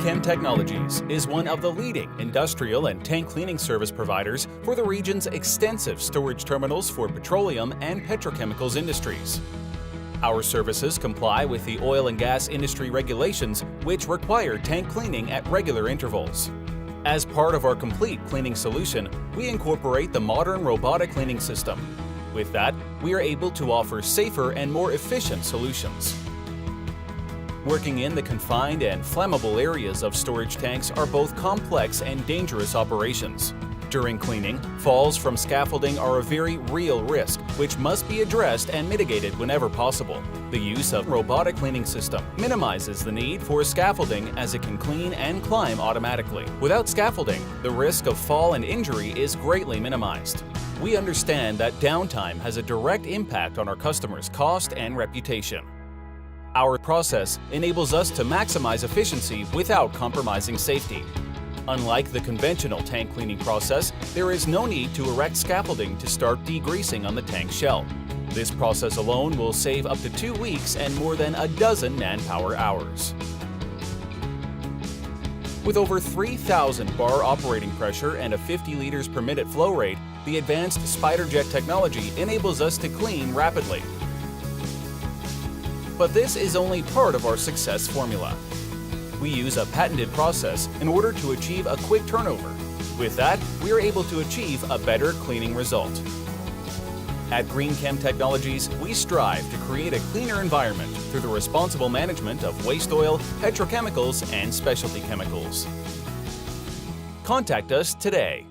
GREENCHEM Technologies is one of the leading industrial and tank cleaning service providers for the region's extensive storage terminals for petroleum and petrochemicals industries. Our services comply with the oil and gas industry regulations, which require tank cleaning at regular intervals. As part of our complete cleaning solution, we incorporate the modern robotic cleaning system. With that, we are able to offer safer and more efficient solutions. Working in the confined and flammable areas of storage tanks are both complex and dangerous operations. During cleaning, falls from scaffolding are a very real risk, which must be addressed and mitigated whenever possible. The use of robotic cleaning system minimizes the need for scaffolding as it can clean and climb automatically. Without scaffolding, the risk of fall and injury is greatly minimized. We understand that downtime has a direct impact on our customers' cost and reputation. Our process enables us to maximize efficiency without compromising safety. Unlike the conventional tank cleaning process, there is no need to erect scaffolding to start degreasing on the tank shell. This process alone will save up to 2 weeks and more than a dozen manpower hours. With over 3,000 bar operating pressure and a 50 liters per minute flow rate, the advanced SpiderJet technology enables us to clean rapidly. But this is only part of our success formula. We use a patented process in order to achieve a quick turnover. With that, we are able to achieve a better cleaning result. At GREENCHEM Technologies, we strive to create a cleaner environment through the responsible management of waste oil, petrochemicals, and specialty chemicals. Contact us today.